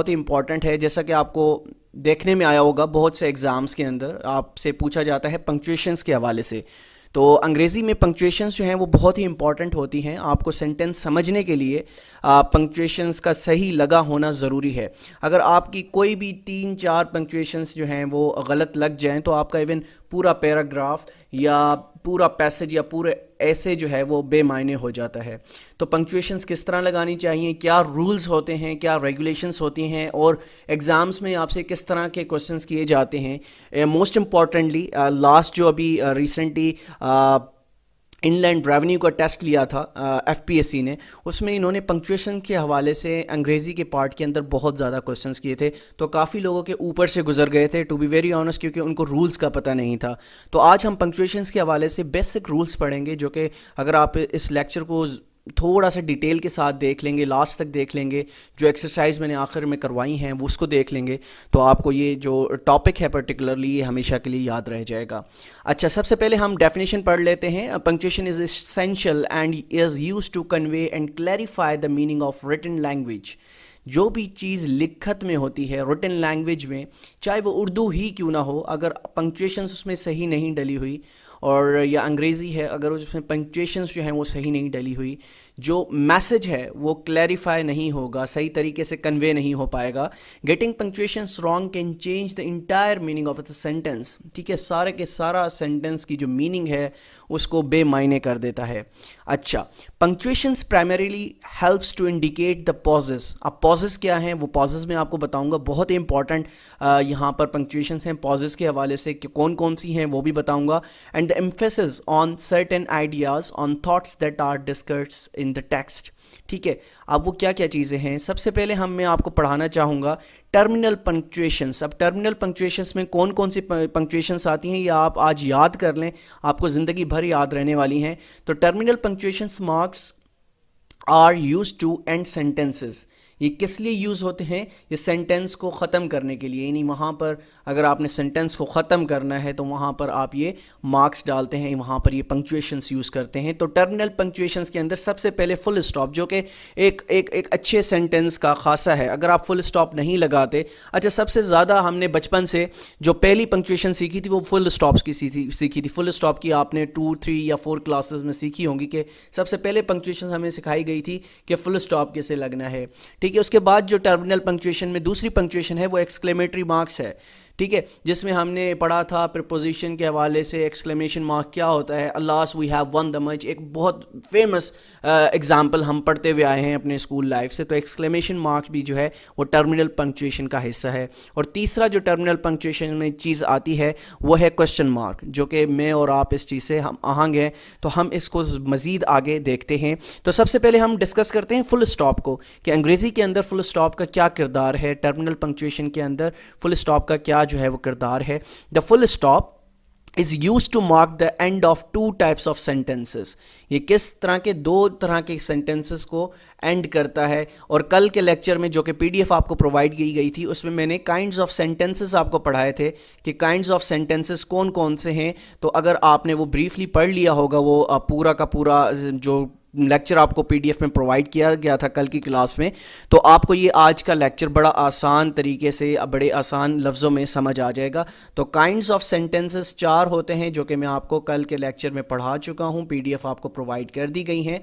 بہت ہی امپورٹنٹ ہے. جیسا کہ آپ کو دیکھنے میں آیا ہوگا بہت سے ایگزامس کے اندر آپ سے پوچھا جاتا ہے پنکچویشنس کے حوالے سے. تو انگریزی میں پنکچویشنس جو ہیں وہ بہت ہی امپورٹنٹ ہوتی ہیں. آپ کو سینٹینس سمجھنے کے لیے پنکچویشنس کا صحیح لگا ہونا ضروری ہے. اگر آپ کی کوئی بھی 3-4 پنکچویشنس جو ہیں وہ غلط لگ جائیں تو آپ کا ایون پورا پیراگراف یا پورا پیسج یا پورے ایسے جو ہے وہ بے معنی ہو جاتا ہے. تو پنکچویشنس کس طرح لگانی چاہیے, کیا رولز ہوتے ہیں, کیا ریگولیشنس ہوتی ہیں, اور ایگزامس میں آپ سے کس طرح کے کوشچنس کیے جاتے ہیں. موسٹ امپورٹنٹلی لاسٹ جو ابھی ریسنٹلی ان لینڈ ریونیو کا ٹیسٹ لیا تھا ایف پی ایس سی نے, اس میں انہوں نے پنکچویشن کے حوالے سے انگریزی کے پارٹ کے اندر بہت زیادہ کوشچنس کیے تھے. تو کافی لوگوں کے اوپر سے گزر گئے تھے ٹو بی ویری آنیسٹ, کیونکہ ان کو رولز کا پتہ نہیں تھا. تو آج ہم پنکچویشنس کے حوالے سے بیسک رولز پڑھیں گے, جو کہ اگر آپ اس لیکچر کو تھوڑا سا ڈیٹیل کے ساتھ دیکھ لیں گے, لاسٹ تک دیکھ لیں گے, جو ایکسرسائز میں نے آخر میں کروائی ہیں وہ اس کو دیکھ لیں گے, تو آپ کو یہ جو ٹاپک ہے پرٹیکولرلی یہ ہمیشہ کے لیے یاد رہ جائے گا. اچھا, سب سے پہلے ہم ڈیفینیشن پڑھ لیتے ہیں. Punctuation is essential and is use to convey and clarify the meaning of written language. جو بھی چیز لکھت میں ہوتی ہے ریٹن لینگویج میں, چاہے وہ اردو ہی کیوں نہ ہو, اگر پنکچویشنس اس میں صحیح نہیں ڈلی ہوئی, اور یا انگریزی ہے اگر اس میں پنکچویشنس جو ہیں وہ صحیح نہیں ڈلی ہوئی, جو میسج ہے وہ کلیریفائی نہیں ہوگا, صحیح طریقے سے کنوے نہیں ہو پائے گا. Getting punctuations wrong can change the entire meaning of the sentence. ٹھیک ہے, سارے کے سارا سینٹینس کی جو میننگ ہے اس کو بے معنی کر دیتا ہے. اچھا, punctuations primarily helps to indicate the pauses. اب پازز کیا ہیں وہ پازز میں آپ کو بتاؤں گا, بہت ہی امپورٹنٹ یہاں پر پنکچویشنس ہیں. پازز کے حوالے سے کہ کون کون سی ہیں وہ بھی بتاؤں گا. And the emphasis on certain ideas on thoughts that are discussed in the text. ٹھیک ہے, اب وہ کیا کیا چیزیں ہیں. سب سے پہلے میں آپ کو پڑھانا چاہوں گا ٹرمینل پنکچویشنس. اب ٹرمینل پنکچویشنس میں کون کون سی پنکچویشنس آتی ہیں یہ آپ آج یاد کر لیں, آپ کو زندگی بھر یاد رہنے والی ہیں. تو terminal punctuations marks are used to end sentences. یہ کس لیے یوز ہوتے ہیں, یہ سینٹینس کو ختم کرنے کے لیے. یعنی وہاں پر اگر آپ نے سینٹینس کو ختم کرنا ہے تو وہاں پر آپ یہ مارکس ڈالتے ہیں, وہاں پر یہ پنکچویشنس یوز کرتے ہیں. تو ٹرمینل پنکچویشنس کے اندر سب سے پہلے فل اسٹاپ, جو کہ ایک اچھے سینٹینس کا خاصہ ہے. اگر آپ فل اسٹاپ نہیں لگاتے, اچھا سب سے زیادہ ہم نے بچپن سے جو پہلی پنکچویشن سیکھی تھی وہ فل اسٹاپس کی سیکھی تھی. فل اسٹاپ کی آپ نے 2, 3 یا 4 کلاسز میں سیکھی ہوں گی کہ سب سے پہلے پنکچویشن ہمیں سکھائی گئی تھی کہ فل اسٹاپ کیسے لگنا ہے. ٹھیک ہے, اس کے بعد جو ٹرمینل پنکچویشن میں دوسری پنکچویشن ہے وہ ایکسکلیمیٹری مارکس ہے. ٹھیک ہے, جس میں ہم نے پڑھا تھا پریپوزیشن کے حوالے سے ایکسکلیمیشن مارک کیا ہوتا ہے. اللہ وی ہیو ون دا مچ, ایک بہت فیمس ایگزامپل ہم پڑھتے ہوئے آئے ہیں اپنے اسکول لائف سے. تو ایکسکلیمیشن مارک بھی جو ہے وہ ٹرمینل پنکچویشن کا حصہ ہے. اور تیسرا جو ٹرمینل پنکچویشن میں چیز آتی ہے وہ ہے کوشچن مارک, جو کہ میں اور آپ اس چیز سے ہم آہنگ ہیں, تو ہم اس کو مزید آگے دیکھتے ہیں. تو سب سے پہلے ہم ڈسکس کرتے ہیں فل اسٹاپ کو, کہ انگریزی کے اندر فل اسٹاپ کا کیا کردار ہے, ٹرمینل پنکچویشن کے اندر فل اسٹاپ کا کیا جو ہے وہ کردار ہے. The full stop is used to mark the end of 2 types of sentences. یہ کس طرح کے 2 طرح کے سینٹینسز کو اینڈ کرتا ہے. اور کل کے لیکچر میں جو کہ پی ڈی ایف آپ کو پرووائڈ کی گئی تھی اس میں نے کائنڈز آف سینٹینسز آپ کو پڑھائے تھے کہ کائنڈز آف سینٹینسز کون کون سے ہیں. تو اگر آپ نے وہ بریفلی پڑھ لیا ہوگا وہ پورا کا پورا جو لیکچر آپ کو پی ڈی ایف میں پرووائڈ کیا گیا تھا کل کی کلاس میں, تو آپ کو یہ آج کا لیکچر بڑا آسان طریقے سے بڑے آسان لفظوں میں سمجھ آ جائے گا. تو کائنڈز آف سینٹینسز 4 ہوتے ہیں جو کہ میں آپ کو کل کے لیکچر میں پڑھا چکا ہوں, پی ڈی ایف آپ کو پرووائڈ کر دی گئی ہیں.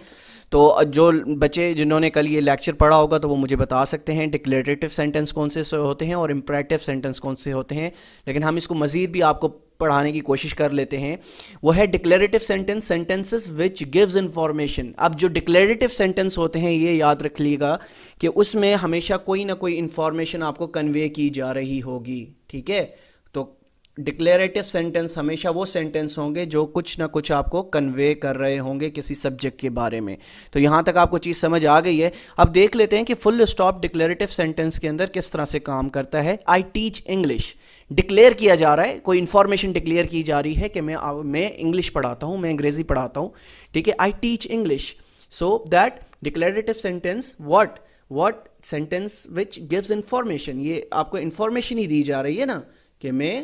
تو جو بچے جنہوں نے کل یہ لیکچر پڑھا ہوگا تو وہ مجھے بتا سکتے ہیں ڈکلیریٹو سینٹینس کون سے ہوتے ہیں اور امپریٹو سینٹینس کون سے ہوتے ہیں, لیکن ہم اس کو مزید بھی آپ کو پڑھانے کی کوشش کر لیتے ہیں. وہ ہے declarative sentence, sentences which gives information. اب جو ڈکلیریٹو سینٹینس ہوتے ہیں یہ یاد رکھ لیے گا کہ اس میں ہمیشہ کوئی نہ کوئی انفارمیشن آپ کو کنوے کی جا رہی ہوگی. ٹھیک ہے, تو ڈکلیریٹو سینٹینس ہمیشہ وہ سینٹینس ہوں گے جو کچھ نہ کچھ آپ کو کنوے کر رہے ہوں گے کسی سبجیکٹ کے بارے میں. تو یہاں تک آپ کو چیز سمجھ آ گئی ہے. اب دیکھ لیتے ہیں کہ فل اسٹاپ ڈکلیریٹو سینٹینس کے اندر کس طرح سے کام کرتا ہے. آئی ٹیچ انگلش, ڈکلیئر کیا جا رہا ہے, کوئی انفارمیشن ڈکلیئر کی جا رہی ہے کہ میں انگلش پڑھاتا ہوں, میں انگریزی پڑھاتا ہوں. ٹھیک ہے, I teach English. So that declarative sentence what sentence which gives information, یہ آپ کو انفارمیشن ہی دی جا رہی ہے نا کہ میں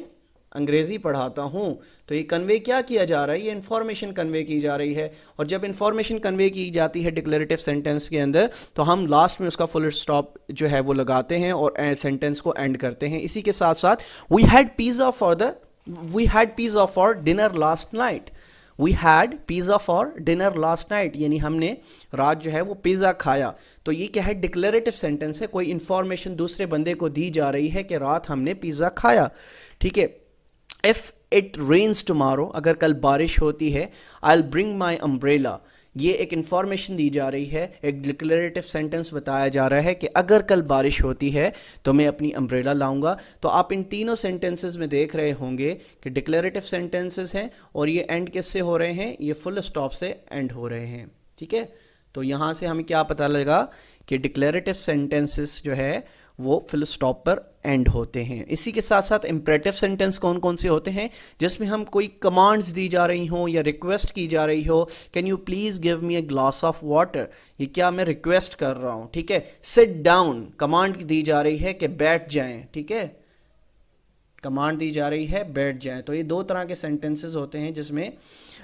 انگریزی پڑھاتا ہوں تو یہ کنوے کیا کیا جا رہا ہے, یہ انفارمیشن کنوے کی جا رہی ہے. اور جب انفارمیشن کنوے کی جاتی ہے ڈکلیریٹو سینٹینس کے اندر تو ہم لاسٹ میں اس کا فل اسٹاپ جو ہے وہ لگاتے ہیں اور سینٹینس کو اینڈ کرتے ہیں. اسی کے ساتھ ساتھ we had pizza for dinner last night. We had pizza for dinner last night, یعنی ہم نے رات جو ہے وہ پیزا کھایا. تو یہ کیا ہے, ڈکلیریٹو سینٹینس ہے, کوئی انفارمیشن دوسرے بندے کو دی جا رہی ہے کہ رات ہم نے پیزا کھایا. ٹھیک ہے. If it rains tomorrow, اگر کل بارش ہوتی ہے, I'll bring my umbrella. یہ ایک انفارمیشن دی جا رہی ہے, ایک ڈکلیریٹو سینٹینس بتایا جا رہا ہے کہ اگر کل بارش ہوتی ہے تو میں اپنی امبریلا لاؤں گا. تو آپ ان تینوں سینٹینسز میں دیکھ رہے ہوں گے کہ ڈکلیریٹو سینٹینسز ہیں اور یہ اینڈ کس سے ہو رہے ہیں, یہ فل اسٹاپ سے اینڈ ہو رہے ہیں. ٹھیک ہے. تو یہاں سے ہمیں کیا پتہ لگا کہ ڈکلیریٹو سینٹینسز جو ہے وہ فل اسٹاپ پر اینڈ ہوتے ہیں. اسی کے ساتھ ساتھ امپریٹو سینٹینس کون کون سے ہوتے ہیں, جس میں ہم کوئی کمانڈز دی جا رہی ہوں یا ریکویسٹ کی جا رہی ہو, can you please give me a glass of water, یہ کیا میں ریکویسٹ کر رہا ہوں. ٹھیک ہے. سٹ ڈاؤن, کمانڈ دی جا رہی ہے کہ بیٹھ جائیں. ٹھیک ہے, کمانڈ دی جا رہی ہے بیٹھ جائیں. تو یہ دو طرح کے سینٹینسز ہوتے ہیں, جس میں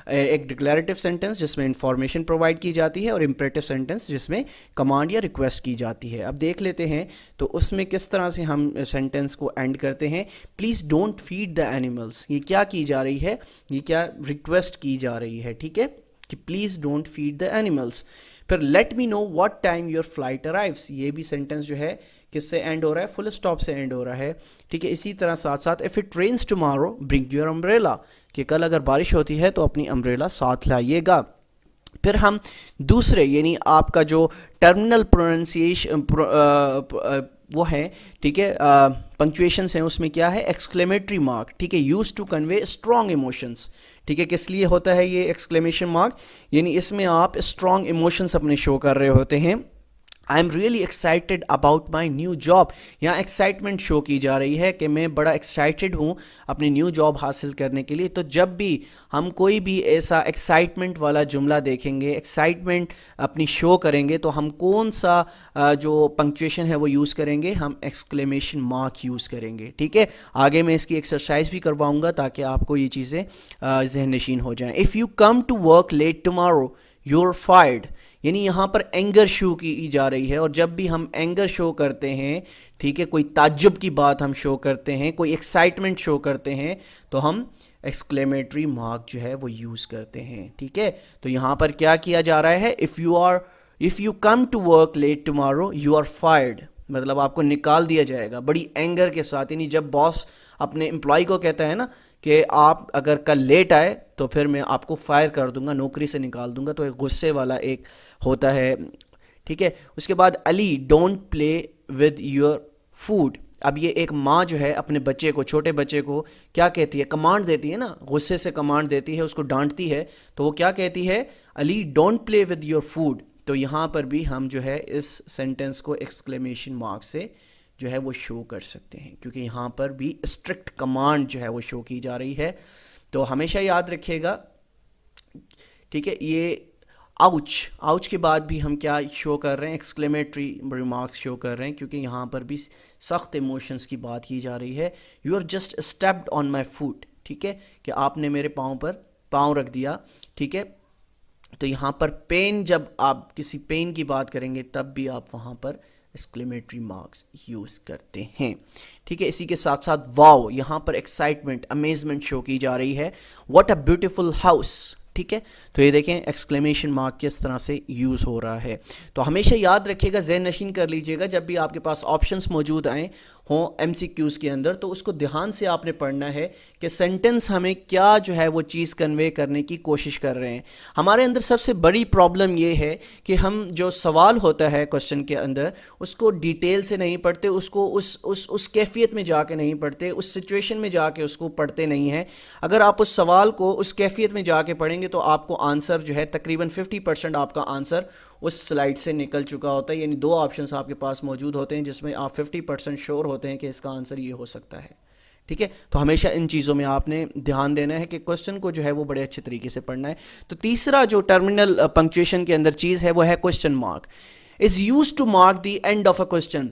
ایک ڈکلیریٹو سینٹینس جس میں انفارمیشن پرووائڈ کی جاتی ہے اور امپریٹو سینٹینس جس میں کمانڈ یا ریکویسٹ کی جاتی ہے. اب دیکھ لیتے ہیں تو اس میں کس طرح سے ہم سینٹینس کو اینڈ کرتے ہیں. Please don't feed the animals, یہ کیا کی جا رہی ہے, یہ کیا ریکویسٹ کی جا رہی ہے. ٹھیک ہے, کہ please don't feed the animals. پھر let me know what time your flight arrives, یہ بھی سینٹینس جو ہے کس سے اینڈ ہو رہا ہے, فل اسٹاپ سے اینڈ ہو رہا ہے. ٹھیک ہے. اسی طرح ساتھ ساتھ if it rains tomorrow bring your umbrella, کہ کل اگر بارش ہوتی ہے تو اپنی امبریلا ساتھ لائیے گا. پھر ہم دوسرے یعنی آپ کا جو ٹرمینل پروننسیشن وہ ہے, ٹھیک ہے, پنکچویشنس ہیں, اس میں کیا ہے, ایکسکلیمیٹری مارک. ٹھیک ہے, use to convey strong emotions. ٹھیک ہے, کس لیے ہوتا ہے یہ ایکسکلیمیشن مارک, یعنی اس میں آپ اسٹرانگ ایموشنس اپنے شو کر رہے ہوتے ہیں. I am really excited about my new job, یہاں ایکسائٹمنٹ شو کی جا رہی ہے کہ میں بڑا ایکسائٹیڈ ہوں اپنی نیو جاب حاصل کرنے کے لیے. تو جب بھی ہم کوئی بھی ایسا ایکسائٹمنٹ والا جملہ دیکھیں گے, ایکسائٹمنٹ اپنی شو کریں گے, تو ہم کون سا جو پنکچویشن ہے وہ یوز کریں گے, ہم ایکسکلیمیشن مارک یوز کریں گے. ٹھیک ہے. آگے میں اس کی ایکسرسائز بھی کرواؤں گا تاکہ آپ کو یہ چیزیں ذہن نشین ہو جائیں. If you come to work late tomorrow you're fired, یعنی یہاں پر اینگر شو کی جا رہی ہے. اور جب بھی ہم اینگر شو کرتے ہیں, ٹھیک ہے, کوئی تعجب کی بات ہم شو کرتے ہیں, کوئی ایکسائٹمنٹ شو کرتے ہیں, تو ہم ایکسکلیمیٹری مارک جو ہے وہ یوز کرتے ہیں. ٹھیک ہے. تو یہاں پر کیا کیا جا رہا ہے, if you come to work late tomorrow you are fired, مطلب آپ کو نکال دیا جائے گا بڑی اینگر کے ساتھ. یعنی جب باس اپنے امپلائی کو کہتا ہے نا کہ آپ اگر کل لیٹ آئے تو پھر میں آپ کو فائر کر دوں گا, نوکری سے نکال دوں گا, تو ایک غصے والا ایک ہوتا ہے. ٹھیک ہے. اس کے بعد Ali don't play with your food. اب یہ ایک ماں جو ہے اپنے بچے کو, چھوٹے بچے کو کیا کہتی ہے, کمانڈ دیتی ہے نا, غصے سے کمانڈ دیتی ہے, اس کو ڈانٹتی ہے. تو وہ کیا کہتی ہے, Ali don't play with your food. تو یہاں پر بھی ہم جو ہے اس سینٹینس کو ایکسکلیمیشن مارک سے جو ہے وہ شو کر سکتے ہیں, کیونکہ یہاں پر بھی اسٹرکٹ کمانڈ جو ہے وہ شو کی جا رہی ہے. تو ہمیشہ یاد رکھیے گا. ٹھیک ہے. یہ آؤچ کے بعد بھی ہم کیا شو کر رہے ہیں, ایکسکلیمیٹری ریمارکس شو کر رہے ہیں, کیونکہ یہاں پر بھی سخت ایموشنس کی بات کی جا رہی ہے. You are just stepped on my foot. ٹھیک ہے, کہ آپ نے میرے پاؤں پر پاؤں رکھ دیا. ٹھیک ہے. تو یہاں پر پین, جب آپ کسی پین کی بات کریں گے تب بھی آپ وہاں پر ایکسکلیمیٹری مارکس یوز کرتے ہیں. ٹھیک ہے. اسی کے ساتھ ساتھ واو, یہاں پر ایکسائٹمنٹ, امیزمنٹ شو کی جا رہی ہے. What a beautiful house. ٹھیک ہے. تو یہ دیکھیں ایکسکلیمیشن مارک کس طرح سے یوز ہو رہا ہے. تو ہمیشہ یاد رکھیے گا, ذہن نشین کر لیجیے گا, جب بھی آپ کے پاس آپشنس موجود آئیں ہوں ایم سی کیوز کے اندر, تو اس کو دھیان سے آپ نے پڑھنا ہے کہ سینٹنس ہمیں کیا جو ہے وہ چیز کنوے کرنے کی کوشش کر رہے ہیں. ہمارے اندر سب سے بڑی پرابلم یہ ہے کہ ہم جو سوال ہوتا ہے کوشچن کے اندر, اس کو ڈیٹیل سے نہیں پڑھتے, اس کو اس کیفیت میں جا کے نہیں پڑھتے, اس سچویشن میں جا کے اس کو پڑھتے نہیں ہیں. اگر آپ اس سوال کو اس کیفیت میں جا کے پڑھیں گے تو آپ کو آنسر جو ہے تقریباً 50% آپ کا آنسر اس سلائڈ سے نکل چکا ہوتا ہے. یعنی دو آپشنس آپ کے پاس موجود ہوتے ہیں جس میں آپ 50% شور ہوتے ہیں کہ اس کا آنسر یہ ہو سکتا ہے. ٹھیک ہے. تو ہمیشہ ان چیزوں میں آپ نے دھیان دینا ہے کہ کوشچن کو جو ہے وہ بڑے اچھے طریقے سے پڑھنا ہے. تو تیسرا جو ٹرمینل پنکچویشن کے اندر چیز ہے وہ ہے question mark. Is use to mark the end of a question.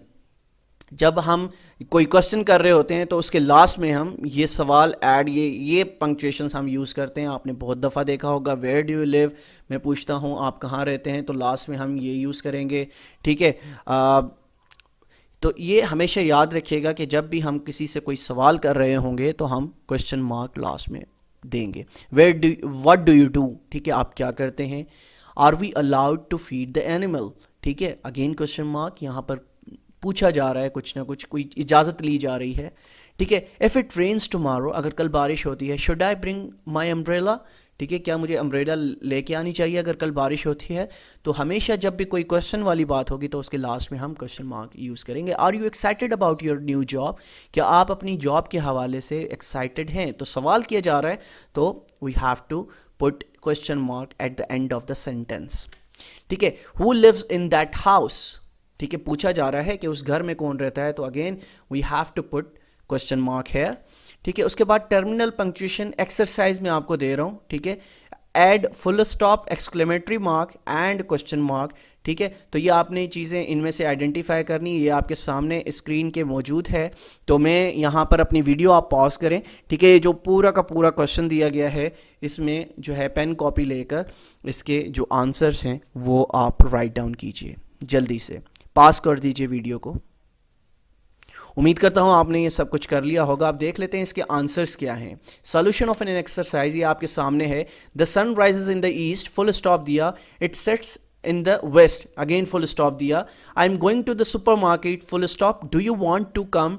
جب ہم کوئی کوشچن کر رہے ہوتے ہیں تو اس کے لاسٹ میں ہم یہ سوال ایڈ یہ پنکچویشنس ہم یوز کرتے ہیں. آپ نے بہت دفعہ دیکھا ہوگا ویئر ڈو یو لیو, میں پوچھتا ہوں آپ کہاں رہتے ہیں, تو لاسٹ میں ہم یہ یوز کریں گے. ٹھیک ہے, تو یہ ہمیشہ یاد رکھیے گا کہ جب بھی ہم کسی سے کوئی سوال کر رہے ہوں گے تو ہم کوشچن مارک لاسٹ میں دیں گے. وٹ ڈو یو ڈو, ٹھیک ہے, آپ کیا کرتے ہیں. Are we allowed to feed the animal, ٹھیک ہے, اگین کوشچن مارک, یہاں پر پوچھا جا رہا ہے کچھ نہ کچھ, کوئی اجازت لی جا رہی ہے. ٹھیک ہے, اف اٹ رینس ٹمارو, اگر کل بارش ہوتی ہے, should I bring my umbrella, ٹھیک ہے, کیا مجھے امبریلا لے کے آنی چاہیے اگر کل بارش ہوتی ہے. تو ہمیشہ جب بھی کوئی کوشچن والی بات ہوگی تو اس کے لاسٹ میں ہم کوشچن مارک یوز کریں گے. Are you excited about your new job, کیا آپ اپنی جاب کے حوالے سے ایکسائٹیڈ ہیں. تو سوال کیا جا رہا ہے تو we have to put question mark at the end of the sentence. ٹھیک ہے, who lives in that house, ٹھیک ہے, پوچھا جا رہا ہے کہ اس گھر میں کون رہتا ہے, تو again we have to put question mark ہے. ٹھیک ہے, اس کے بعد ٹرمینل پنکچویشن ایکسرسائز میں آپ کو دے رہا ہوں. ٹھیک ہے, add full stop, exclamatory mark and question mark. ٹھیک ہے, تو یہ آپ نے چیزیں ان میں سے آئیڈینٹیفائی کرنی, یہ آپ کے سامنے اسکرین کے موجود ہے. تو میں یہاں پر اپنی ویڈیو آپ پاز کریں. ٹھیک ہے, جو پورا کا پورا کوشچن دیا گیا ہے اس میں جو ہے پین کاپی لے کر اس کے جو آنسرس ہیں وہ آپ رائٹ ڈاؤن کیجئے, جلدی سے پاس کر دیجئے ویڈیو کو. امید کرتا ہوں آپ نے یہ سب کچھ کر لیا ہوگا. آپ دیکھ لیتے ہیں اس کے آنسرس کیا ہیں. سولوشن آف این ایکسرسائز یہ آپ کے سامنے ہے. The sun rises in the east, full stop دیا. It sets in the west, again full stop دیا. I am going to the supermarket, full stop. Do you want to come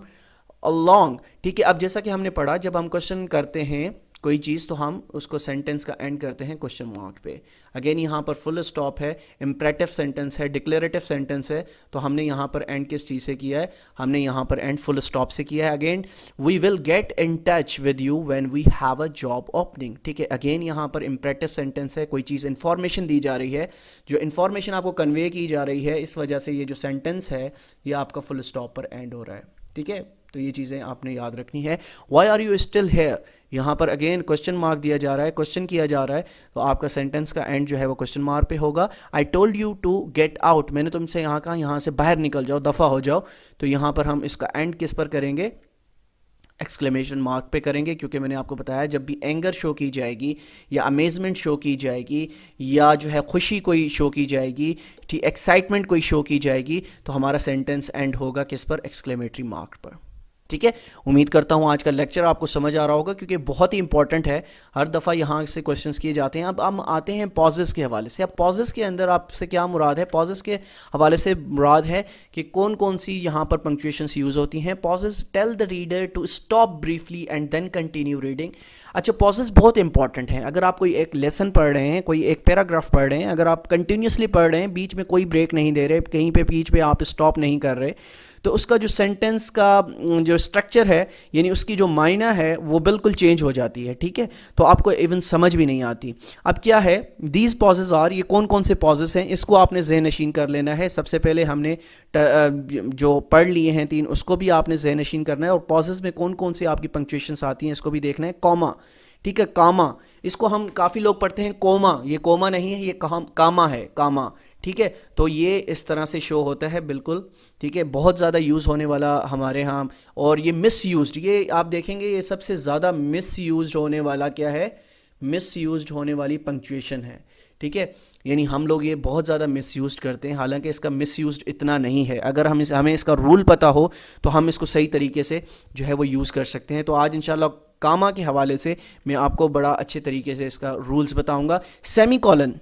along. ٹھیک ہے, اب جیسا کہ ہم نے پڑھا جب ہم کوشچن کرتے ہیں کوئی چیز تو ہم اس کو سینٹینس کا اینڈ کرتے ہیں کوشچن مارک پہ. اگین یہاں پر فل اسٹاپ ہے, امپریٹیو سینٹینس ہے, ڈکلیریٹو سینٹینس ہے, تو ہم نے یہاں پر اینڈ کس چیز سے کیا ہے, ہم نے یہاں پر اینڈ فل اسٹاپ سے کیا ہے. Again we will get in touch with you when we have a job opening. ٹھیک ہے, اگین یہاں پر امپریٹیو سینٹینس ہے, کوئی چیز انفارمیشن دی جا رہی ہے, جو انفارمیشن آپ کو کنوے کی جا رہی ہے, اس وجہ سے یہ جو سینٹینس ہے یہ آپ کا فل اسٹاپ پر اینڈ ہو رہا ہے. ٹھیک ہے, تو یہ چیزیں آپ نے یاد رکھنی ہے. Why are you still here, یہاں پر اگین کوشچن مارک دیا جا رہا ہے, کوشچن کیا جا رہا ہے, تو آپ کا سینٹینس کا اینڈ جو ہے وہ کوشچن مارک پہ ہوگا. I told you to get out, میں نے تم سے یہاں کہا یہاں سے باہر نکل جاؤ, دفع ہو جاؤ. تو یہاں پر ہم اس کا اینڈ کس پر کریں گے, ایکسکلیمیشن مارک پہ کریں گے, کیونکہ میں نے آپ کو بتایا جب بھی اینگر شو کی جائے گی یا امیزمنٹ شو کی جائے گی یا جو ہے خوشی کوئی شو کی جائے گی, ایکسائٹمنٹ کوئی شو کی جائے گی, تو ہمارا سینٹینس اینڈ ہوگا کس پر, ایکسکلیمیٹری مارک پر. ٹھیک ہے, امید کرتا ہوں آج کا لیکچر آپ کو سمجھ آ رہا ہوگا کیونکہ بہت ہی امپورٹنٹ ہے. ہر دفعہ یہاں سے کویشچنس کیے جاتے ہیں. اب ہم آتے ہیں پازز کے حوالے سے. اب پازز کے اندر آپ سے کیا مراد ہے, پازز کے حوالے سے مراد ہے کہ کون کون سی یہاں پر پنکچویشنس یوز ہوتی ہیں. Pauses tell the reader to stop briefly and then continue reading. اچھا, پازز بہت امپورٹنٹ ہیں. اگر آپ کوئی ایک لیسن پڑھ رہے ہیں, کوئی ایک پیراگراف پڑھ رہے ہیں, اگر آپ کنٹینیوسلی پڑھ رہے ہیں, بیچ میں کوئی بریک نہیں دے رہے, کہیں پہ بیچ پہ آپ اسٹاپ نہیں کر رہے, تو اس کا جو سینٹینس کا جو اسٹرکچر ہے یعنی اس کی جو معنی ہے وہ بالکل چینج ہو جاتی ہے. ٹھیک ہے, تو آپ کو ایون سمجھ بھی نہیں آتی. اب کیا ہے, دیز پازز آر, یہ کون کون سے پازز ہیں اس کو آپ نے ذہن نشین کر لینا ہے. سب سے پہلے ہم نے جو پڑھ لیے ہیں 3 اس کو بھی آپ نے ذہن نشین کرنا ہے, اور پازز میں کون کون سی آپ کی پنکچویشنس آتی ہیں اس کو بھی دیکھنا ہے. کاما, ٹھیک ہے, کاما, اس کو ہم کافی لوگ پڑھتے ہیں کوما, یہ کوما نہیں ہے, یہ کاما ہے, کاما. ٹھیک ہے, تو یہ اس طرح سے شو ہوتا ہے بالکل. ٹھیک ہے, بہت زیادہ یوز ہونے والا ہمارے ہاں, اور یہ مس یوزڈ, یہ آپ دیکھیں گے یہ سب سے زیادہ مس یوزڈ ہونے والا کیا ہے, مس یوزڈ ہونے والی پنکچویشن ہے. ٹھیک ہے, یعنی ہم لوگ یہ بہت زیادہ مس یوزڈ کرتے ہیں, حالانکہ اس کا مس یوزڈ اتنا نہیں ہے. اگر ہمیں اس کا رول پتہ ہو تو ہم اس کو صحیح طریقے سے جو ہے وہ یوز کر سکتے ہیں. تو آج انشاءاللہ کاما کے حوالے سے میں آپ کو بڑا اچھے طریقے سے اس کا رولز بتاؤں گا. سیمی کولن,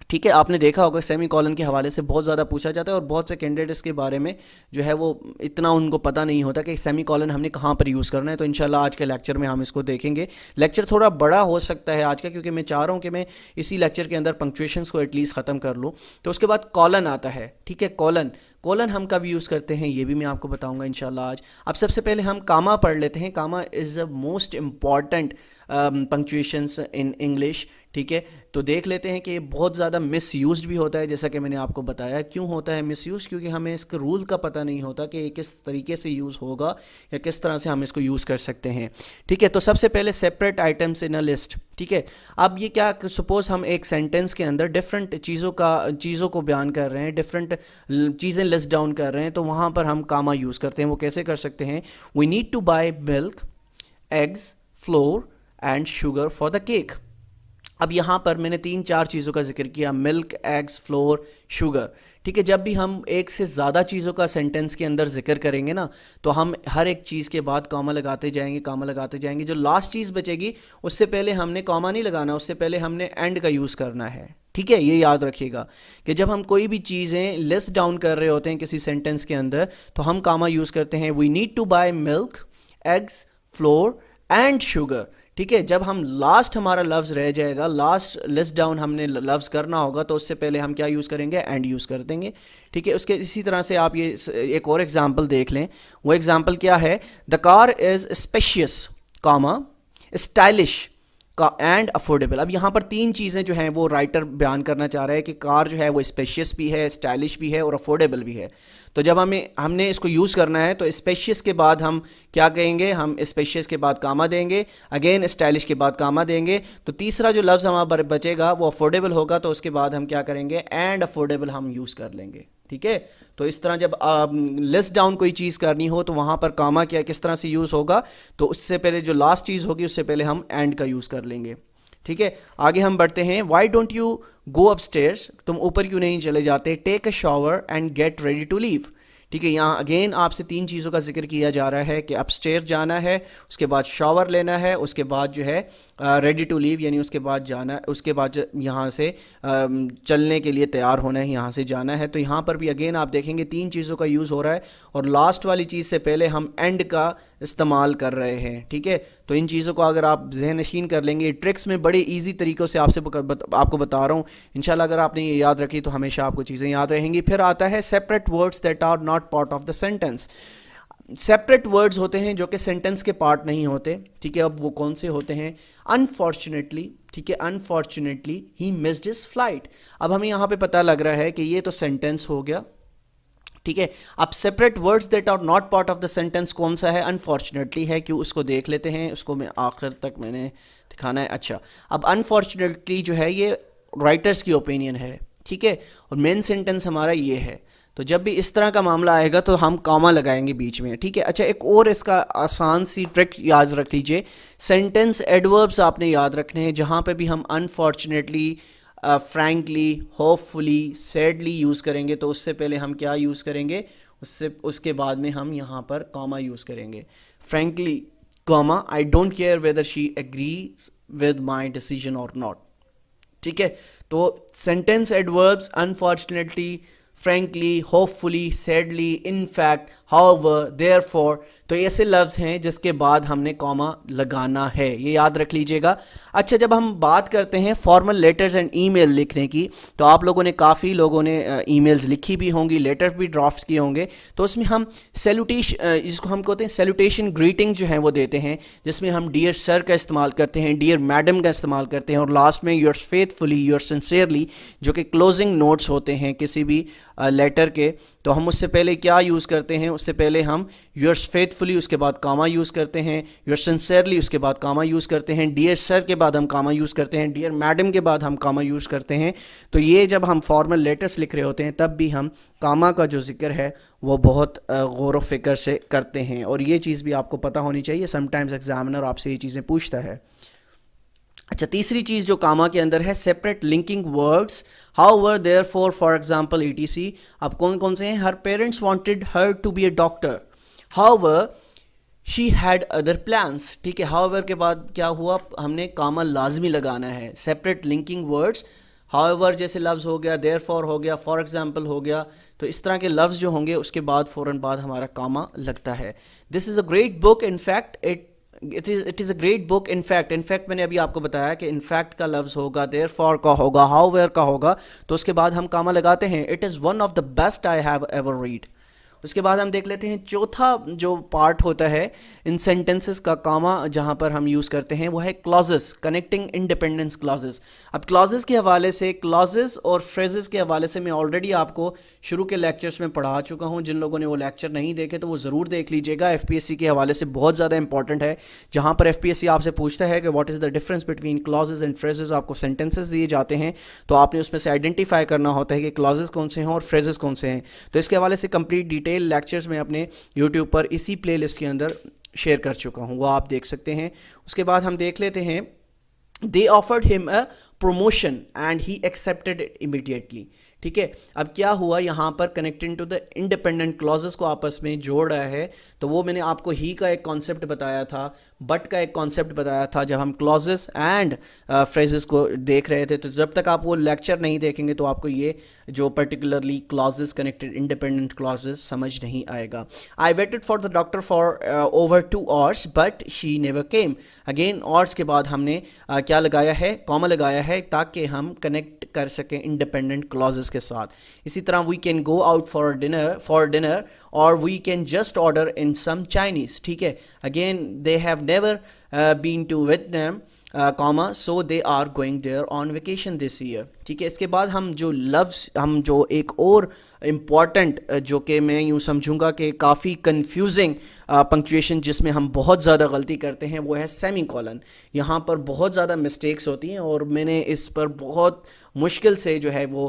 ٹھیک ہے, آپ نے دیکھا ہوگا سیمی کولن کے حوالے سے بہت زیادہ پوچھا جاتا ہے, اور بہت سے کینڈیڈیٹس کے بارے میں جو ہے وہ اتنا ان کو پتہ نہیں ہوتا کہ سیمی کولن ہم نے کہاں پر یوز کرنا ہے. تو انشاءاللہ آج کے لیکچر میں ہم اس کو دیکھیں گے. لیکچر تھوڑا بڑا ہو سکتا ہے آج کا, کیونکہ میں چاہ رہا ہوں کہ میں اسی لیکچر کے اندر پنکچویشنس کو ایٹ لیسٹ ختم کر لوں. تو اس کے بعد کولن آتا ہے. ٹھیک ہے, کولن ہم کب یوز کرتے ہیں یہ بھی میں آپ کو بتاؤں گا انشاءاللہ آج. اب سب سے پہلے ہم کاما پڑھ لیتے ہیں. Comma is a most important punctuations in English. ٹھیک ہے, تو دیکھ لیتے ہیں کہ یہ بہت زیادہ مس یوزڈ بھی ہوتا ہے, جیسا کہ میں نے آپ کو بتایا. کیوں ہوتا ہے مس یوز, کیونکہ ہمیں اس کے رول کا پتہ نہیں ہوتا کہ یہ کس طریقے سے یوز ہوگا یا کس طرح سے ہم اس کو یوز کر سکتے ہیں. ٹھیک ہے, تو سب سے پہلے separate items in a list. ٹھیک ہے, اب یہ کیا, سپوز ہم ایک سینٹینس کے اندر ڈفرینٹ چیزوں کو بیان کر رہے ہیں, ڈفرینٹ چیزیں لسٹ ڈاؤن کر رہے ہیں تو وہاں پر ہم کاما یوز کرتے ہیں. وہ کیسے کر سکتے ہیں؟ We need to buy milk, eggs, flour and sugar for the cake. اب یہاں پر میں نے 3-4 چیزوں کا ذکر کیا، ملک، ایگز، فلور، شوگر. ٹھیک ہے، جب بھی ہم ایک سے زیادہ چیزوں کا سینٹنس کے اندر ذکر کریں گے نا تو ہم ہر ایک چیز کے بعد کاما لگاتے جائیں گے، کاما لگاتے جائیں گے. جو لاسٹ چیز بچے گی اس سے پہلے ہم نے کاما نہیں لگانا، اس سے پہلے ہم نے اینڈ کا یوز کرنا ہے. ٹھیک ہے، یہ یاد رکھیے گا کہ جب ہم کوئی بھی چیزیں لسٹ ڈاؤن کر رہے ہوتے ہیں کسی سینٹنس کے اندر تو ہم کاما یوز کرتے ہیں. We need to buy milk, eggs, flour and sugar. ٹھیک ہے، جب ہم لاسٹ ہمارا لفظ رہ جائے گا، لاسٹ لسٹ ڈاؤن ہم نے لفظ کرنا ہوگا تو اس سے پہلے ہم کیا یوز کریں گے؟ اینڈ یوز کر دیں گے. ٹھیک ہے، اس کے اسی طرح سے آپ یہ ایک اور ایگزامپل دیکھ لیں. وہ ایگزامپل کیا ہے؟ The car is spacious, comma, stylish and affordable. اب یہاں پر 3 چیزیں جو ہیں وہ رائٹر بیان کرنا چاہ رہا ہے کہ کار جو ہے وہ اسپیشیس بھی ہے، اسٹائلش بھی ہے اور افورڈیبل بھی ہے. تو جب ہم نے اس کو یوز کرنا ہے تو اسپیشیس کے بعد ہم کیا کہیں گے؟ ہم اسپیشیس کے بعد کاما دیں گے، اگین اسٹائلش کے بعد کاما دیں گے. تو تیسرا جو لفظ ہمارا بچے گا وہ افورڈیبل ہوگا تو اس کے بعد ہم کیا کریں گے؟ اینڈ افورڈیبل ہم یوز کر لیں گے. ٹھیک ہے، تو اس طرح جب لسٹ ڈاؤن کوئی چیز کرنی ہو تو وہاں پر کاما کیا کس طرح سے یوز ہوگا؟ تو اس سے پہلے جو لاسٹ چیز ہوگی اس سے پہلے ہم اینڈ کا یوز کر لیں گے. ٹھیک ہے، آگے ہم بڑھتے ہیں. Why don't you go upstairs, تم اوپر کیوں نہیں چلے جاتے؟ Take a shower and get ready to leave. ٹھیک ہے، یہاں اگین آپ سے 3 چیزوں کا ذکر کیا جا رہا ہے کہ اپ اسٹیئر جانا ہے، اس کے بعد شاور لینا ہے، اس کے بعد جو ہے ریڈی ٹو لیو یعنی اس کے بعد جانا، اس کے بعد یہاں سے چلنے کے لیے تیار ہونا ہے، یہاں سے جانا ہے. تو یہاں پر بھی اگین آپ دیکھیں گے 3 چیزوں کا یوز ہو رہا ہے اور لاسٹ والی چیز سے پہلے ہم اینڈ کا استعمال کر رہے ہیں. ٹھیک ہے، تو ان چیزوں کو اگر آپ ذہن نشین کر لیں گے، ٹرکس میں بڑے ایزی طریقوں سے آپ کو بتا رہا ہوں. انشاءاللہ اگر آپ نے یہ یاد رکھی تو ہمیشہ آپ کو چیزیں یاد رہیں گی. پھر آتا ہے separate words that are not part of the sentence. Separate words ہوتے ہیں جو کہ سینٹینس کے پارٹ نہیں ہوتے. ٹھیک ہے، اب وہ کون سے ہوتے ہیں؟ انفارچونیٹلی. ٹھیک ہے، انفارچونیٹلی ہی مسڈ ہز فلائٹ. اب ہمیں یہاں پہ پتہ لگ رہا ہے کہ یہ تو سینٹینس ہو گیا. ٹھیک ہے، اب separate words that are not part of the sentence کون سا ہے؟ انفارچونیٹلی ہے. کیوں؟ اس کو دیکھ لیتے ہیں، اس کو میں آخر تک میں نے دکھانا ہے. اچھا، اب انفارچونیٹلی جو ہے یہ رائٹرز کی اوپینین ہے. ٹھیک ہے، اور مین سینٹینس ہمارا یہ ہے. تو جب بھی اس طرح کا معاملہ آئے گا تو ہم کاما لگائیں گے بیچ میں. ٹھیک ہے، اچھا ایک اور اس کا آسان سی ٹرک یاد رکھ لیجئے. سینٹینس ایڈوربس آپ نے یاد رکھنے ہیں. جہاں پہ بھی ہم unfortunately, frankly, hopefully, sadly use کریں گے تو اس سے پہلے ہم کیا یوز کریں گے؟ اس کے بعد میں ہم یہاں پر کاما یوز کریں گے. Frankly comma I don't care whether she agrees with my decision or not. ٹھیک ہے، تو sentence adverbs unfortunately, frankly, hopefully, sadly, in fact, however, therefore, تو ایسے لفظ ہیں جس کے بعد ہم نے کاما لگانا ہے. یہ یاد رکھ لیجئے گا. اچھا، جب ہم بات کرتے ہیں فارمل لیٹرز اینڈ ای میل لکھنے کی تو آپ لوگوں نے کافی لوگوں نے ای میلز لکھی بھی ہوں گی، لیٹر بھی ڈرافٹ کیے ہوں گے. تو اس میں ہم جس کو ہم کہتے ہیں سیلوٹیشن گریٹنگ جو ہیں وہ دیتے ہیں، جس میں ہم ڈیئر سر کا استعمال کرتے ہیں، ڈیئر میڈم کا استعمال کرتے ہیں اور لاسٹ میں یورس فیتھفلی، یورس سنسیئرلی، جو کہ کلوزنگ نوٹس ہوتے ہیں کسی بھی لیٹر کے. تو ہم اس سے پہلے کیا یوز کرتے ہیں؟ اس سے پہلے ہم یورس فیتھفلی، اس کے بعد کاما یوز کرتے ہیں، یورس سنسیئرلی، اس کے بعد کاما یوز کرتے ہیں، ڈیئر سر کے بعد ہم کاما یوز کرتے ہیں، ڈیئر میڈم کے بعد ہم کاما یوز کرتے ہیں. تو یہ جب ہم فارمل لیٹرز لکھ رہے ہوتے ہیں تب بھی ہم کاما کا جو ذکر ہے وہ بہت غور و فکر سے کرتے ہیں. اور یہ چیز بھی آپ کو پتہ ہونی چاہیے، سم ٹائمز ایگزامنر آپ سے یہ چیزیں پوچھتا ہے. اچھا، تیسری چیز جو کاما کے اندر ہے separate linking words, however, therefore, for example, E T C. اب کون سے ہیں؟ Her parents wanted her to be a doctor, however she had other plans. ٹھیک ہے، ہاؤ ایور کے بعد کیا ہوا؟ ہم نے کاما لازمی لگانا ہے. Separate linking words, how ever جیسے لفظ ہو گیا، دیر فور ہو گیا، فار ایگزامپل ہو گیا. تو اس طرح کے لفظ جو ہوں گے اس کے بعد فوراً بعد ہمارا کاما لگتا ہے. This is a great book, in fact it is a great book. In fact میں نے ابھی آپ کو بتایا کہ ان فیکٹ کا لفظ ہوگا، دیر فور کا ہوگا، ہاؤ ویئر کا ہوگا تو اس کے بعد ہم کاما لگاتے ہیں. It is one of the best I have ever read. اس کے بعد ہم دیکھ لیتے ہیں چوتھا جو پارٹ ہوتا ہے ان سینٹنسز کا کاما جہاں پر ہم یوز کرتے ہیں وہ ہے کلازز، کنیکٹنگ انڈیپینڈنس کلازز. اب کلازز کے حوالے سے، کلازز اور فریزز کے حوالے سے میں آلریڈی آپ کو شروع کے لیکچرز میں پڑھا چکا ہوں. جن لوگوں نے وہ لیکچر نہیں دیکھے تو وہ ضرور دیکھ لیجیے گا. ایف پی ایس سی کے حوالے سے بہت زیادہ امپورٹنٹ ہے، جہاں پر ایف پی ایس سی آپ سے پوچھتا ہے کہ what is the difference between clauses and phrases. آپ کو سینٹنسز دیے جاتے ہیں تو آپ نے اس میں سے آئیڈینٹیفائی کرنا ہوتا ہے کہ کلازز کون سے ہیں اور فریزز کون سے ہیں. تو اس کے حوالے سے کمپلیٹ ڈیٹیل لیکچرز میں اپنے یوٹیوب پر اسی پلے لسٹ کے اندر شیئر کر چکا ہوں، وہ آپ دیکھ سکتے ہیں. اس کے بعد ہم دیکھ لیتے ہیں they offered him a promotion and he accepted it immediately. ٹھیک ہے، اب کیا ہوا یہاں پر connecting to the independent clauses کو آپس میں جوڑ رہا ہے. تو وہ میں نے آپ کو ہی کا ایک کانسیپٹ بتایا تھا، بٹ کا ایک کانسیپٹ بتایا تھا جب ہم کلازز اینڈ فریزز کو دیکھ رہے تھے. تو جب تک آپ وہ لیکچر نہیں دیکھیں گے تو آپ کو یہ جو particularly clauses connected independent clauses سمجھ نہیں آئے گا. I waited for the doctor for over 2 hours but she never came. Again hours کے بعد ہم نے کیا لگایا ہے، کاما لگایا ہے تاکہ ہم کنیکٹ کر سکیں انڈیپینڈنٹ کلازز کے ساتھ. اسی طرح we can go out for dinner or we can just order in some Chinese. ٹھیک ہے، again they have never been to Vietnam, so they are going there on vacation this year. ٹھیک ہے، اس کے بعد ہم جو لفظ، ہم جو ایک اور امپورٹنٹ جو کہ میں یوں سمجھوں گا کہ کافی کنفیوزنگ پنکچویشن جس میں ہم بہت زیادہ غلطی کرتے ہیں وہ ہے سیمی کولن. یہاں پر بہت زیادہ مسٹیکس ہوتی ہیں اور میں نے اس پر بہت مشکل سے جو ہے وہ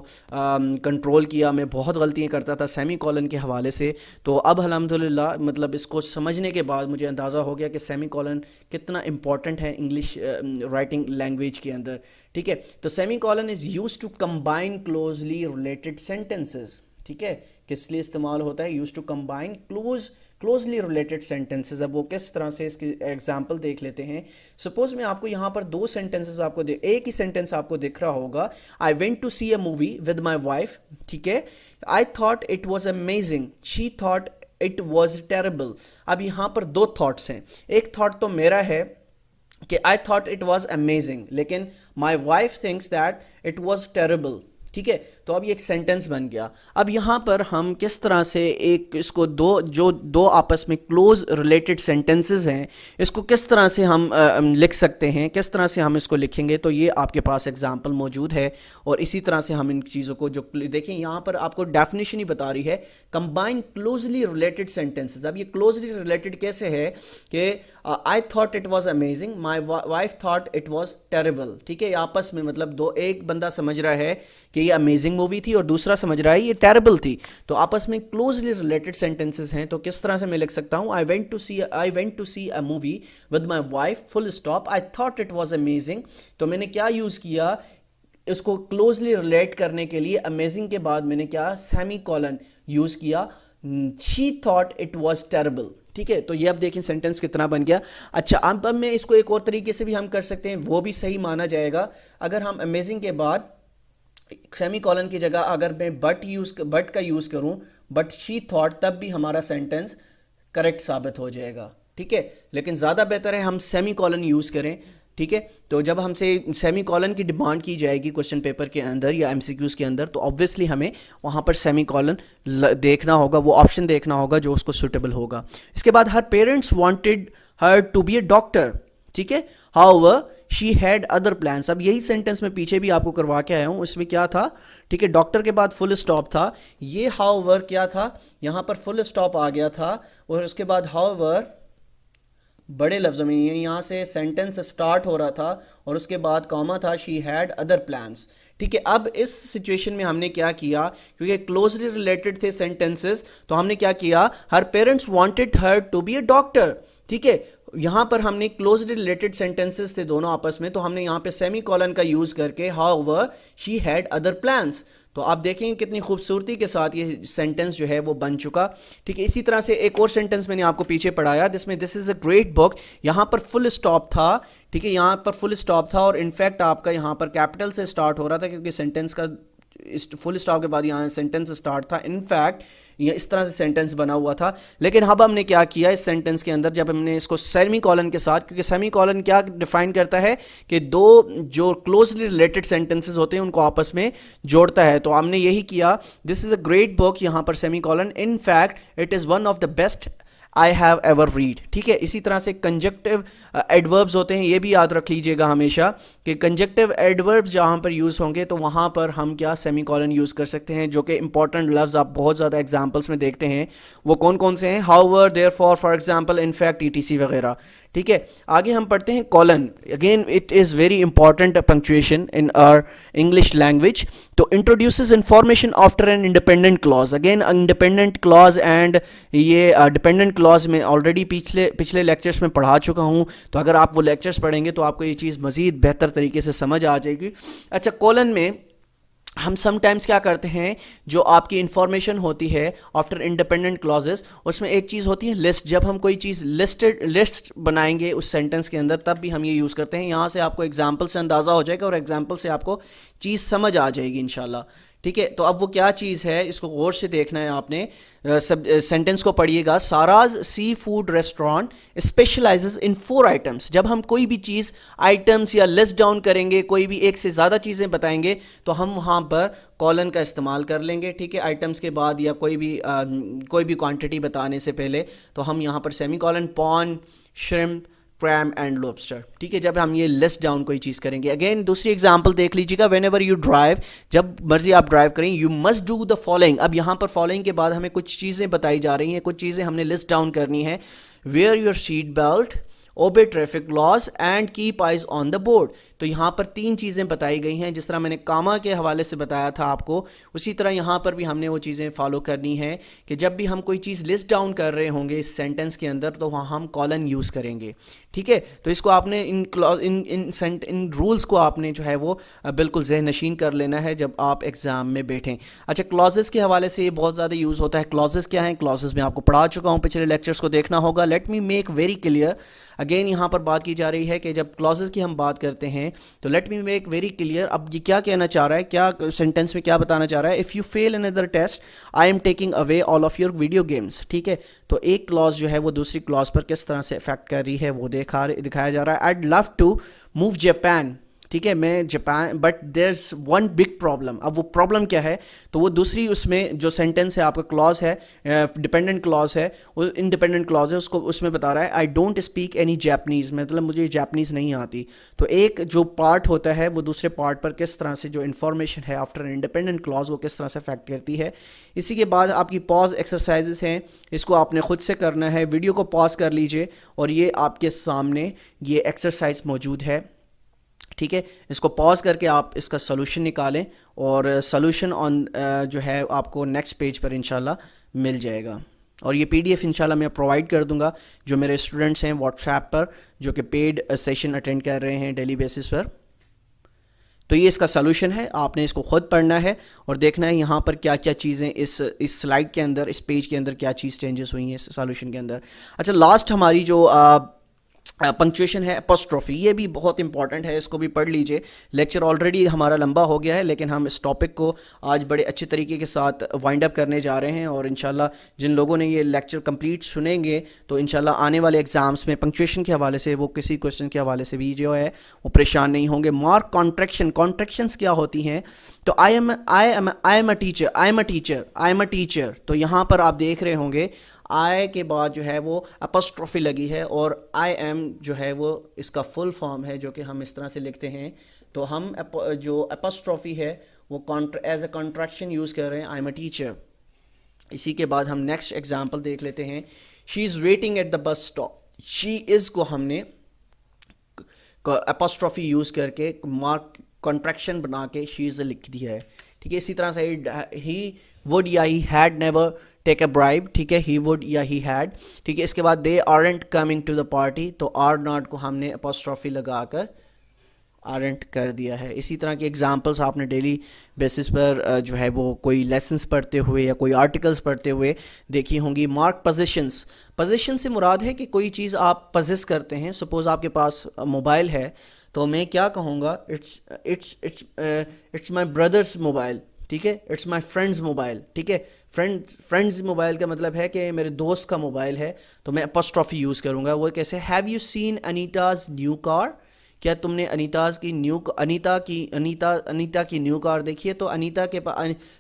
کنٹرول کیا. میں بہت غلطیاں کرتا تھا سیمی کولن کے حوالے سے. تو اب الحمدللہ مطلب اس کو سمجھنے کے بعد مجھے اندازہ ہو گیا کہ سیمی کولن کتنا امپورٹنٹ ہے انگلش رائٹنگ لینگویج کے اندر. ٹھیک ہے، تو semicolon is use to combine closely related sentences. ٹھیک ہے، کس لیے استعمال ہوتا ہے؟ Use to combine closely related sentences. اب وہ کس طرح سے، اس کی ایگزامپل دیکھ لیتے ہیں. سپوز میں آپ کو یہاں پر 2 سینٹینسز آپ کو ایک ہی سینٹینس آپ کو دکھ رہا ہوگا. I went to see a movie with my wife. ٹھیک ہے، I thought it was amazing, she thought it was terrible. اب یہاں پر 2 تھاٹس ہیں. ایک تھاٹ تو میرا ہے کہ I thought it was amazing, لیکن my wife thinks that it was terrible. ٹھیک ہے، تو اب یہ ایک سینٹنس بن گیا. اب یہاں پر ہم کس طرح سے ایک اس کو دو آپس میں کلوز ریلیٹڈ سینٹنسز ہیں، اس کو کس طرح سے ہم لکھ سکتے ہیں، کس طرح سے ہم اس کو لکھیں گے. تو یہ آپ کے پاس ایگزامپل موجود ہے اور اسی طرح سے ہم ان چیزوں کو جو دیکھیں یہاں پر آپ کو ڈیفینیشن ہی بتا رہی ہے کمبائن کلوزلی ریلیٹڈ سینٹنسز. اب یہ کلوزلی ریلیٹڈ کیسے ہے کہ I thought it was amazing, my wife thought it was terrible. ٹھیک ہے، یہ آپس میں مطلب ایک بندہ سمجھ رہا ہے کہ یہ امیزنگ مووی تھی اور دوسرا سمجھ رہا ہے یہ ٹیریبل تھی. تو آپس میں کلوزلی ریلیٹڈ سینٹنسز ہیں. تو کس طرح سے میں لکھ سکتا ہوں؟ I went to see a movie with my wife full stop, I thought it was amazing. تو میں نے کیا یوز کیا اس کو کلوزلی ریلیٹ کرنے کے لیے؟ امیزنگ کے بعد میں نے کیا سیمی کولن یوز کیا، شی تھاٹ اٹ واز ٹیریبل. ٹھیک ہے، تو یہ اب دیکھیں سینٹنس کتنا بن گیا. اچھا، اب میں اس کو ایک اور طریقے سے بھی ہم کر سکتے ہیں، وہ بھی صحیح مانا جائے گا. اگر ہم امیزنگ کے بعد سیمی کولن کی جگہ اگر میں بٹ کا یوز کروں، بٹ شی تھاٹ، تب بھی ہمارا سینٹنس کریکٹ ثابت ہو جائے گا. ٹھیک ہے، لیکن زیادہ بہتر ہے ہم سیمی کولن یوز کریں. ٹھیک ہے، تو جب ہم سے سیمی کولن کی ڈیمانڈ کی جائے گی کوشچن پیپر کے اندر یا ایم سی کیوز کے اندر، تو آبویسلی ہمیں وہاں پر سیمی کولن دیکھنا ہوگا، وہ آپشن دیکھنا ہوگا جو اس کو سوٹیبل ہوگا. اس کے بعد her parents wanted her to be a doctor. ٹھیک ہے، however she had other plans. اب یہی سینٹنس میں پیچھے بھی آپ کو کروا کے آیا ہوں، اس میں کیا تھا؟ ٹھیک ہے، ڈاکٹر کے بعد فل اسٹاپ تھا. یہ however کیا تھا؟ یہاں پر فل اسٹاپ آ گیا تھا اور اس کے بعد however بڑے لفظوں میں یہاں سے سینٹنس سٹارٹ ہو رہا تھا اور اس کے بعد کاما تھا she had other plans. ٹھیک ہے، اب اس سچویشن میں ہم نے کیا کیا، کیونکہ کلوزلی ریلیٹڈ تھے سینٹنسز، تو ہم نے کیا کیا، her parents wanted her to be a doctor. ٹھیک ہے، یہاں پر ہم نے کلوزلی ریلیٹڈ سینٹنسز تھے دونوں آپس میں، تو ہم نے یہاں پہ سیمی کولن کا یوز کر کے however she had other plans. تو آپ دیکھیں کتنی خوبصورتی کے ساتھ یہ سینٹنس جو ہے وہ بن چکا. ٹھیک ہے، اسی طرح سے ایک اور سینٹنس میں نے آپ کو پیچھے پڑھایا جس میں دس از اے گریٹ بک. یہاں پر فل اسٹاپ تھا. ٹھیک ہے، یہاں پر فل اسٹاپ تھا اور انفیکٹ آپ کا یہاں پر کیپٹل سے اسٹارٹ ہو رہا تھا کیونکہ سینٹنس کا فل اسٹاپ کے بعد یہاں سینٹنس اسٹارٹ تھا. انفیکٹ یا اس طرح سے سینٹنس بنا ہوا تھا. لیکن اب ہم نے کیا کیا اس سینٹنس کے اندر, جب ہم نے اس کو سیمی کولن کے ساتھ, کیونکہ سیمی کولن کیا ڈیفائن کرتا ہے کہ دو جو کلوزلی ریلیٹڈ سینٹنسز ہوتے ہیں ان کو آپس میں جوڑتا ہے, تو ہم نے یہی کیا. دس از اے گریٹ بک, یہاں پر semicolon, in fact it is one of the best I have ever read. ٹھیک ہے, اسی طرح سے کنجکٹیو ایڈوربز ہوتے ہیں, یہ بھی یاد رکھ لیجیے گا ہمیشہ کہ کنجکٹیو ایڈوربز جہاں پر یوز ہوں گے تو وہاں پر ہم کیا سیمی کولن یوز کر سکتے ہیں, جو کہ امپورٹنٹ لفظ آپ بہت زیادہ ایگزامپلس میں دیکھتے ہیں. وہ کون کون سے ہیں؟ However, therefore example, in fact, E T C وغیرہ. ٹھیک ہے, آگے ہم پڑھتے ہیں colon. Again it is very important punctuation in our English language. تو introduces information after an independent clause. Again independent clause, and یہ dependent clause میں آلریڈی پچھلے لیکچرز میں پڑھا چکا ہوں, تو اگر آپ وہ لیکچرز پڑھیں گے تو آپ کو یہ چیز مزید بہتر طریقے سے سمجھ آ جائے گی. اچھا, کولن میں ہم سم ٹائمز کیا کرتے ہیں, جو آپ کی انفارمیشن ہوتی ہے آفٹر انڈیپینڈنٹ کلازز, اس میں ایک چیز ہوتی ہے لسٹ. جب ہم کوئی چیز لسٹ بنائیں گے اس سینٹنس کے اندر تب بھی ہم یہ یوز کرتے ہیں. یہاں سے آپ کو ایگزامپل سے اندازہ ہو جائے گا اور ایگزامپل سے آپ کو چیز سمجھ آ جائے گی انشاءاللہ. ٹھیک ہے, تو اب وہ کیا چیز ہے اس کو غور سے دیکھنا ہے آپ نے. سینٹنس کو پڑھیے گا. ساراز سی فوڈ ریسٹورانٹ اسپیشلائزز ان 4 آئٹمس. جب ہم کوئی بھی چیز آئٹمس یا لسٹ ڈاؤن کریں گے, کوئی بھی ایک سے زیادہ چیزیں بتائیں گے, تو ہم وہاں پر کولن کا استعمال کر لیں گے. ٹھیک ہے, آئٹمس کے بعد یا کوئی بھی کوانٹٹی بتانے سے پہلے تو ہم یہاں پر semicolon, prawn, shrimp, cream and lobster. ٹھیک ہے, جب ہم یہ لسٹ ڈاؤن کوئی چیز کریں گے. اگین دوسری ایگزامپل دیکھ لیجیے گا. وین ایور یو ڈرائیو, جب مرضی آپ ڈرائیو کریں, you must do the following. اب یہاں پر فالوئنگ کے بعد ہمیں کچھ چیزیں بتائی جا رہی ہیں, کچھ چیزیں ہم نے لسٹ ڈاؤن کرنی ہے. Wear your seat belt, obey traffic laws and keep eyes on the board. تو یہاں پر 3 چیزیں بتائی گئی ہیں. جس طرح میں نے کاما کے حوالے سے بتایا تھا آپ کو, اسی طرح یہاں پر بھی ہم نے وہ چیزیں فالو کرنی ہے کہ جب بھی ہم کوئی چیز لسٹ ڈاؤن کر رہے ہوں گے اس سینٹنس کے اندر تو وہاں ہم کولن یوز کریں گے. ٹھیک ہے, تو اس کو آپ نے ان رولز کو آپ نے جو ہے وہ بالکل ذہن نشین کر لینا ہے جب آپ ایگزام میں بیٹھیں. اچھا, کلازز کے حوالے سے یہ بہت زیادہ یوز ہوتا ہے. کلازز کیا ہیں؟ کلازز میں آپ کو پڑھا چکا ہوں, پچھلے لیکچرز کو دیکھنا ہوگا. Let me make very clear. Again یہاں پر بات کی جا رہی ہے کہ جب کلازز کی ہم بات کرتے ہیں تو let me make very clear. اب یہ کیا کہنا چاہ رہا ہے, کیا سینٹینس میں کیا بتانا چاہ رہا ہے؟ If you fail another test I am taking away all of your video games. ٹھیک ہے, تو ایک کلاز جو ہے وہ دوسری کلاز پر کس طرح سے افیکٹ کر رہی ہے وہ دکھایا جا رہا ہے. I'd love to move Japan. ٹھیک ہے, میں Japan, but there is one big problem. اب وہ پرابلم کیا ہے؟ تو وہ دوسری اس میں جو سینٹینس ہے آپ کا کلاز ہے, ڈپینڈنٹ کلاز ہے, وہ انڈیپینڈنٹ کلاز ہے, اس میں بتا رہا ہے I don't speak any Japanese, مطلب مجھے جاپنیز نہیں آتی. تو ایک جو پارٹ ہوتا ہے وہ دوسرے پارٹ پر کس طرح سے جو انفارمیشن ہے آفٹر انڈیپینڈنٹ کلاز وہ کس طرح سے افیکٹ کرتی ہے. اسی کے بعد آپ کی پاز ایکسرسائزز ہیں, اس کو آپ نے خود سے کرنا ہے. ویڈیو کو پاز کر لیجئے اور یہ آپ کے سامنے یہ ایکسرسائز موجود ہے. ٹھیک ہے, اس کو پاز کر کے آپ اس کا سلوشن نکالیں اور سلوشن آن جو ہے آپ کو نیکسٹ پیج پر انشاءاللہ مل جائے گا. اور یہ پی ڈی ایف انشاءاللہ میں پرووائڈ کر دوں گا جو میرے اسٹوڈنٹس ہیں واٹس ایپ پر, جو کہ پیڈ سیشن اٹینڈ کر رہے ہیں ڈیلی بیسس پر. تو یہ اس کا سلوشن ہے, آپ نے اس کو خود پڑھنا ہے اور دیکھنا ہے یہاں پر کیا کیا چیزیں اس سلائڈ کے اندر, اس پیج کے اندر کیا چیز چینجز ہوئی ہیں اس سلوشن کے اندر. اچھا, لاسٹ ہماری جو پنکچویشن ہے اپوسٹروفی, یہ بھی بہت امپورٹنٹ ہے, اس کو بھی پڑھ لیجئے. لیکچر آلریڈی ہمارا لمبا ہو گیا ہے لیکن ہم اس ٹاپک کو آج بڑے اچھے طریقے کے ساتھ وائنڈ اپ کرنے جا رہے ہیں, اور انشاءاللہ جن لوگوں نے یہ لیکچر کمپلیٹ سنیں گے تو انشاءاللہ آنے والے ایگزامس میں پنکچویشن کے حوالے سے وہ کسی کوشچن کے حوالے سے بھی جو ہے وہ پریشان نہیں ہوں گے. مارک کانٹریکشنز کیا ہوتی ہیں؟ تو آئی ایم اے ٹیچر. تو یہاں پر آپ دیکھ رہے ہوں گے آئی کے بعد جو ہے وہ اپوسٹروفی لگی ہے, اور آئی ایم جو ہے وہ اس کا فل فارم ہے جو کہ ہم اس طرح سے لکھتے ہیں. تو ہم جو اپوسٹروفی ہے وہ ایز اے کانٹریکشن یوز کر رہے ہیں, آئی ایم اے ٹیچر. اسی کے بعد ہم نیکسٹ ایگزامپل دیکھ لیتے ہیں. شی is waiting at the bus stop. شی از کو ہم نے اپوسٹروفی یوز کر کے مارک کانٹریکشن بنا کے شی از لکھ دیا ہے. ٹھیک ہے, اسی طرح سے ہی وڈ یا he had never take a bribe. ٹھیک ہے, ہی وڈ یا ہی ہیڈ. ٹھیک ہے, اس کے بعد they aren't coming to the party. تو آر ناٹ کو ہم نے اپوسٹروفی لگا کر آرنٹ کر دیا ہے. اسی طرح کی ایگزامپلس آپ نے ڈیلی بیسس پر جو ہے وہ کوئی لیسنس پڑھتے ہوئے یا کوئی آرٹیکلس پڑھتے ہوئے دیکھی ہوں گی. Mark positions. پوزیشن سے مراد ہے کہ کوئی چیز آپ پوزیس کرتے ہیں. سپوز آپ کے پاس موبائل ہے تو میں کیا کہوں گا, اٹس مائی بردرس موبائل. ٹھیک ہے. It's my friend's mobile. ٹھیک ہے, فرینڈز موبائل کا مطلب ہے کہ میرے دوست کا موبائل ہے, تو میں اپاسٹرافی یوز کروں گا. وہ کیسے, have you seen Anita's new car, کیا تم نے انیتا کی نیو کار دیکھی ہے. تو انیتا کے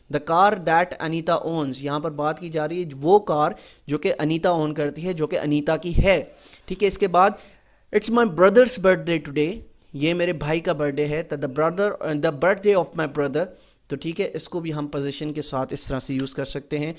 دا کار دیٹ انیتا اونز, یہاں پر بات کی جا رہی ہے وہ کار جو کہ انیتا اون کرتی ہے, جو کہ انیتا کی ہے. ٹھیک ہے, اس کے بعد it's my brother's birthday today, یہ میرے بھائی کا برتھ ڈے ہے. The birthday of my brother. تو ٹھیک ہے, اس کو بھی ہم پوزیشن کے ساتھ اس طرح سے یوز کر سکتے ہیں.